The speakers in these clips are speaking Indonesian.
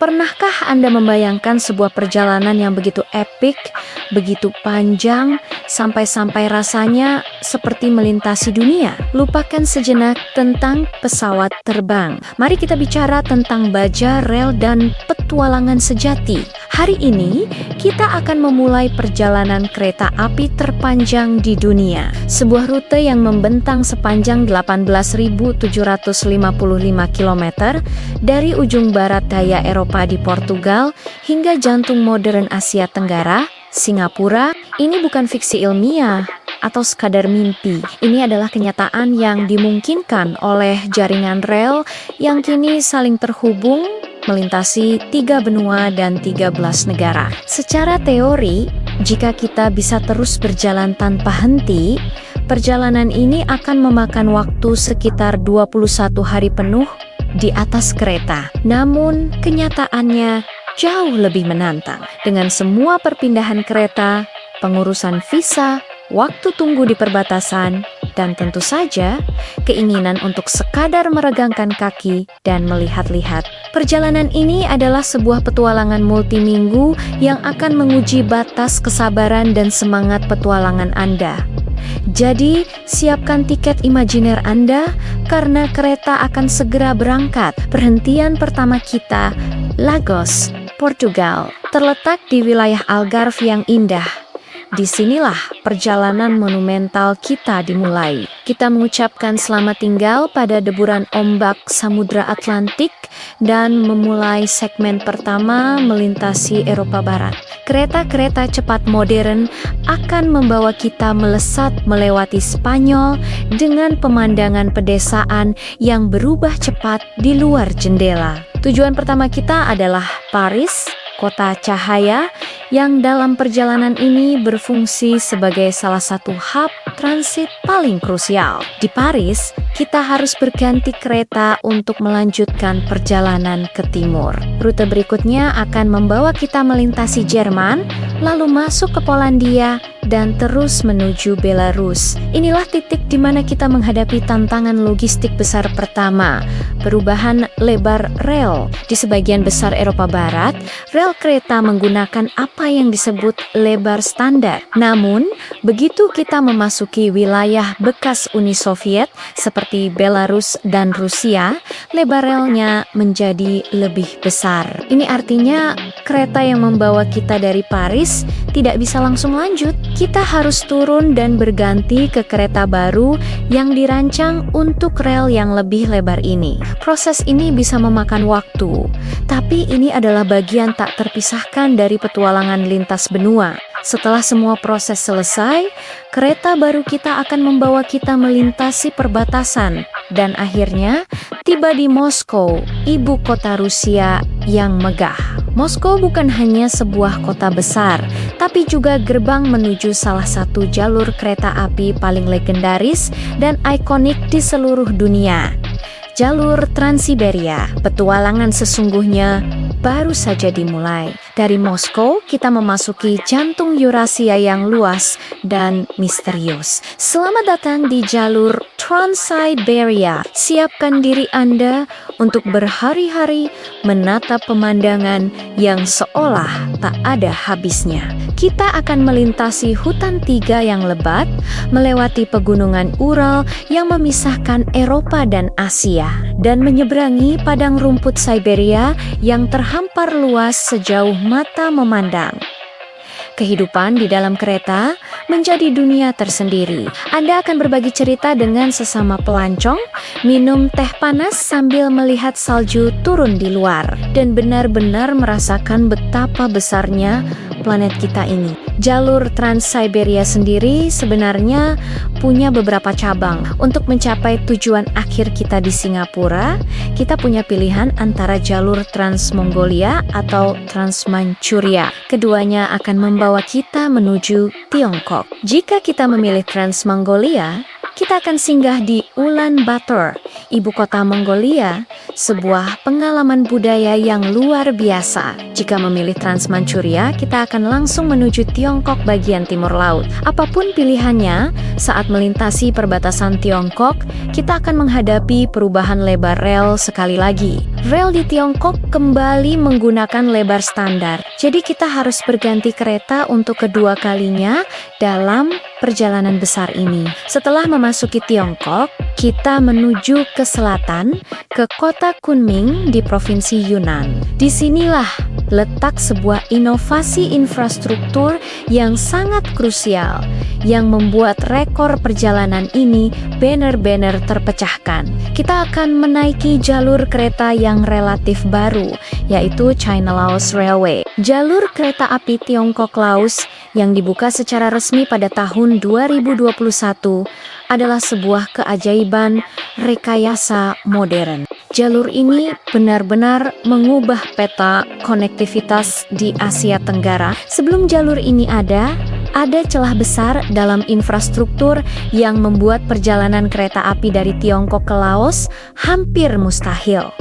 Pernahkah Anda membayangkan sebuah perjalanan yang begitu epik, begitu panjang, sampai-sampai rasanya seperti melintasi dunia? Lupakan sejenak tentang pesawat terbang. Mari kita bicara tentang baja, rel, dan petualangan sejati. Hari ini, kita akan memulai perjalanan kereta api terpanjang di dunia. Sebuah rute yang membentang sepanjang 18.755 km dari ujung barat daya Eropa di Portugal hingga jantung modern Asia Tenggara, Singapura. Ini bukan fiksi ilmiah atau sekadar mimpi. Ini adalah kenyataan yang dimungkinkan oleh jaringan rel yang kini saling terhubung melintasi 3 benua dan 13 negara. Secara teori, jika kita bisa terus berjalan tanpa henti, perjalanan ini akan memakan waktu sekitar 21 hari penuh di atas kereta. Namun, kenyataannya jauh lebih menantang. Dengan semua perpindahan kereta, pengurusan visa, waktu tunggu di perbatasan, dan tentu saja keinginan untuk sekadar meregangkan kaki dan melihat-lihat. Perjalanan ini adalah sebuah petualangan multiminggu yang akan menguji batas kesabaran dan semangat petualangan Anda. Jadi, siapkan tiket imajiner Anda karena kereta akan segera berangkat. Perhentian pertama kita, Lagos, Portugal, terletak di wilayah Algarve yang indah. Disinilah perjalanan monumental kita dimulai. Kita mengucapkan selamat tinggal pada deburan ombak Samudra Atlantik dan memulai segmen pertama melintasi Eropa Barat. Kereta-kereta cepat modern akan membawa kita melesat melewati Spanyol dengan pemandangan pedesaan yang berubah cepat di luar jendela. Tujuan pertama kita adalah Paris, kota cahaya yang dalam perjalanan ini berfungsi sebagai salah satu hub transit paling krusial. Di Paris, kita harus berganti kereta untuk melanjutkan perjalanan ke timur. Rute berikutnya akan membawa kita melintasi Jerman, lalu masuk ke Polandia, dan terus menuju Belarus. Inilah titik di mana kita menghadapi tantangan logistik besar pertama, perubahan lebar rel. Di sebagian besar Eropa Barat, rel kereta menggunakan apa yang disebut lebar standar. Namun, begitu kita memasuki wilayah bekas Uni Soviet seperti Belarus dan Rusia, lebar relnya menjadi lebih besar. Ini artinya kereta yang membawa kita dari Paris tidak bisa langsung lanjut. Kita harus turun dan berganti ke kereta baru yang dirancang untuk rel yang lebih lebar ini. Proses ini bisa memakan waktu, tapi ini adalah bagian tak terpisahkan dari petualangan lintas benua. Setelah semua proses selesai, kereta baru kita akan membawa kita melintasi perbatasan dan akhirnya tiba di Moskow, ibu kota Rusia yang megah. Moskow bukan hanya sebuah kota besar, tapi juga gerbang menuju salah satu jalur kereta api paling legendaris dan ikonik di seluruh dunia. Jalur Trans-Siberia. Petualangan sesungguhnya baru saja dimulai. Dari Moskow, kita memasuki jantung Eurasia yang luas dan misterius. Selamat datang di jalur Trans-Siberia. Siapkan diri Anda untuk berhari-hari menatap pemandangan yang seolah tak ada habisnya. Kita akan melintasi hutan tiga yang lebat, melewati pegunungan Ural yang memisahkan Eropa dan Asia, dan menyeberangi padang rumput Siberia yang terhampar luas sejauh mata memandang. Kehidupan di dalam kereta menjadi dunia tersendiri. Anda akan berbagi cerita dengan sesama pelancong, minum teh panas sambil melihat salju turun di luar, dan benar-benar merasakan betapa besarnya planet kita ini. Jalur Trans-Siberia sendiri sebenarnya punya beberapa cabang. Untuk mencapai tujuan akhir kita di Singapura, kita punya pilihan antara jalur Trans-Mongolia atau Trans-Manchuria. Keduanya akan membawa kita menuju Tiongkok. Jika kita memilih Trans-Mongolia, kita akan singgah di Ulaanbaatar, ibu kota Mongolia, sebuah pengalaman budaya yang luar biasa. Jika memilih Trans-Manchuria, kita akan langsung menuju Tiongkok bagian timur laut. Apapun pilihannya, saat melintasi perbatasan Tiongkok, kita akan menghadapi perubahan lebar rel sekali lagi. Rel di Tiongkok kembali menggunakan lebar standar. Jadi kita harus berganti kereta untuk kedua kalinya dalam perjalanan besar ini. Setelah memasuki Tiongkok, kita menuju ke selatan, ke kota Kunming di Provinsi Yunnan. Disinilah letak sebuah inovasi infrastruktur yang sangat krusial, yang membuat rekor perjalanan ini benar-benar terpecahkan. Kita akan menaiki jalur kereta yang relatif baru, yaitu China-Laos Railway. Jalur kereta api Tiongkok-Laos yang dibuka secara resmi pada tahun 2021 adalah sebuah keajaiban rekayasa modern. Jalur ini benar-benar mengubah peta konektivitas di Asia Tenggara. Sebelum jalur ini ada celah besar dalam infrastruktur yang membuat perjalanan kereta api dari Tiongkok ke Laos hampir mustahil.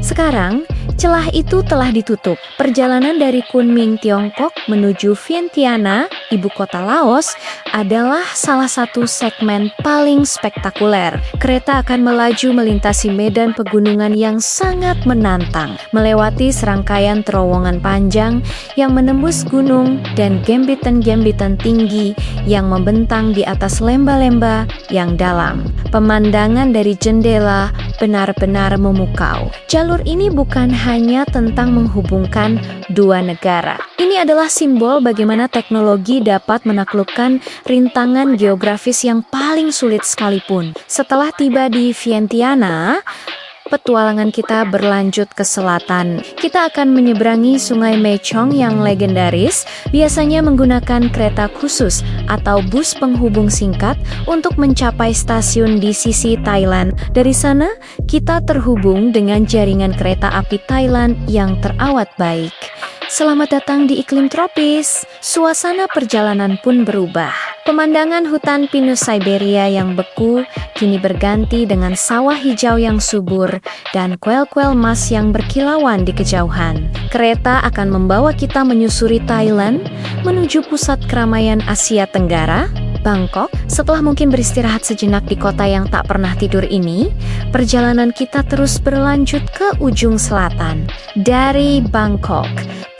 Sekarang, celah itu telah ditutup. Perjalanan dari Kunming, Tiongkok menuju Vientiane, ibu kota Laos, adalah salah satu segmen paling spektakuler. Kereta akan melaju melintasi medan pegunungan yang sangat menantang, melewati serangkaian terowongan panjang yang menembus gunung dan gembitan-gembitan tinggi yang membentang di atas lembah-lembah yang dalam. Pemandangan dari jendela benar-benar memukau. Jalur ini bukan hanya tentang menghubungkan dua negara. Ini adalah simbol bagaimana teknologi dapat menaklukkan rintangan geografis yang paling sulit sekalipun. Setelah tiba di Vientiane, petualangan kita berlanjut ke selatan. Kita akan menyeberangi Sungai Mekong yang legendaris, biasanya menggunakan kereta khusus atau bus penghubung singkat untuk mencapai stasiun di sisi Thailand. Dari sana, kita terhubung dengan jaringan kereta api Thailand yang terawat baik. Selamat datang di iklim tropis. Suasana perjalanan pun berubah. Pemandangan hutan pinus Siberia yang beku kini berganti dengan sawah hijau yang subur dan kuil-kuil emas yang berkilauan di kejauhan. Kereta akan membawa kita menyusuri Thailand menuju pusat keramaian Asia Tenggara, Bangkok. Setelah mungkin beristirahat sejenak di kota yang tak pernah tidur ini, perjalanan kita terus berlanjut ke ujung selatan. Dari Bangkok,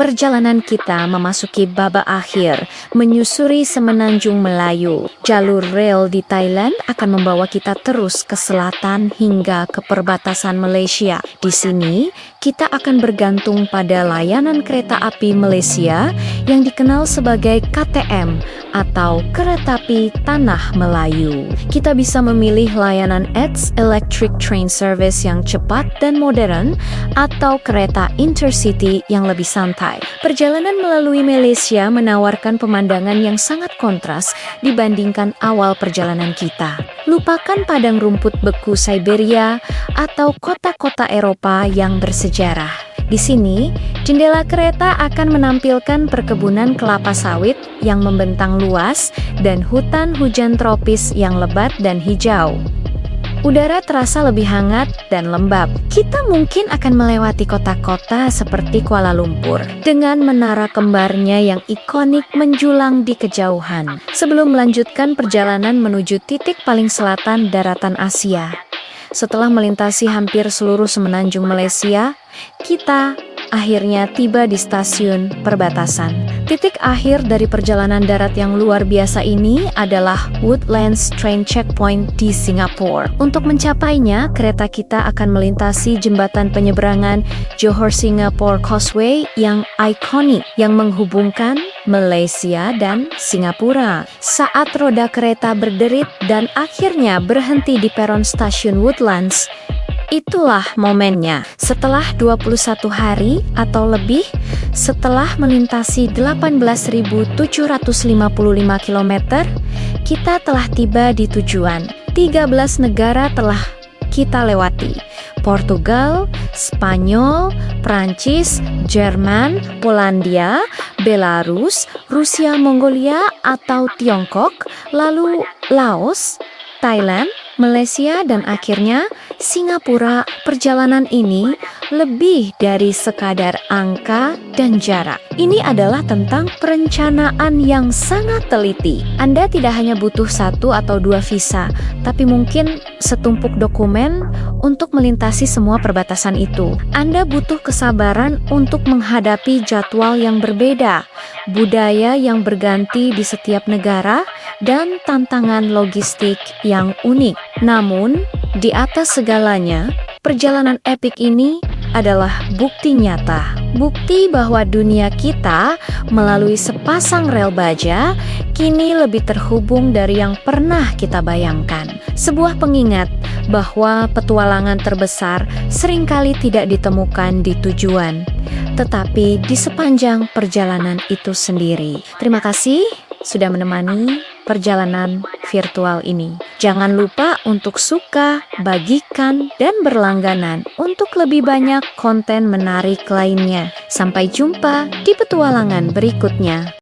perjalanan kita memasuki babak akhir, menyusuri semenanjung Melayu. Jalur rel di Thailand akan membawa kita terus ke selatan hingga ke perbatasan Malaysia. Di sini, kita akan bergantung pada layanan kereta api Malaysia yang dikenal sebagai KTM atau Kereta Api Tanah Melayu. Kita bisa memilih layanan ETS Electric Train Service yang cepat dan modern atau kereta Intercity yang lebih santai. Perjalanan melalui Malaysia menawarkan pemandangan yang sangat kontras dibandingkan awal perjalanan kita. Lupakan padang rumput beku Siberia atau kota-kota Eropa yang bersejarah. Di sini, jendela kereta akan menampilkan perkebunan kelapa sawit yang membentang luas dan hutan hujan tropis yang lebat dan hijau. Udara terasa lebih hangat dan lembab. Kita mungkin akan melewati kota-kota seperti Kuala Lumpur dengan menara kembarnya yang ikonik menjulang di kejauhan. Sebelum melanjutkan perjalanan menuju titik paling selatan daratan Asia. Setelah melintasi hampir seluruh semenanjung Malaysia, kita akhirnya tiba di stasiun perbatasan. Titik akhir dari perjalanan darat yang luar biasa ini adalah Woodlands Train Checkpoint di Singapura. Untuk mencapainya, kereta kita akan melintasi jembatan penyeberangan Johor-Singapore Causeway yang ikonik yang menghubungkan Malaysia dan Singapura. Saat roda kereta berderit dan akhirnya berhenti di peron stasiun Woodlands, itulah momennya. Setelah 21 hari atau lebih, setelah melintasi 18.755 km, kita telah tiba di tujuan. 13 negara telah kita lewati. Portugal, Spanyol, Prancis, Jerman, Polandia, Belarus, Rusia, Mongolia atau Tiongkok, lalu Laos, Thailand, Malaysia, dan akhirnya Singapura, perjalanan ini lebih dari sekadar angka dan jarak. Ini adalah tentang perencanaan yang sangat teliti. Anda tidak hanya butuh 1 atau 2 visa, tapi mungkin setumpuk dokumen untuk melintasi semua perbatasan itu. Anda butuh kesabaran untuk menghadapi jadwal yang berbeda, budaya yang berganti di setiap negara, dan tantangan logistik yang unik. Namun, di atas segalanya, perjalanan epik ini adalah bukti nyata. Bukti bahwa dunia kita melalui sepasang rel baja kini lebih terhubung dari yang pernah kita bayangkan. Sebuah pengingat bahwa petualangan terbesar seringkali tidak ditemukan di tujuan, tetapi di sepanjang perjalanan itu sendiri. Terima kasih sudah menemani perjalanan virtual ini. Jangan lupa untuk suka, bagikan, dan berlangganan untuk lebih banyak konten menarik lainnya. Sampai jumpa di petualangan berikutnya.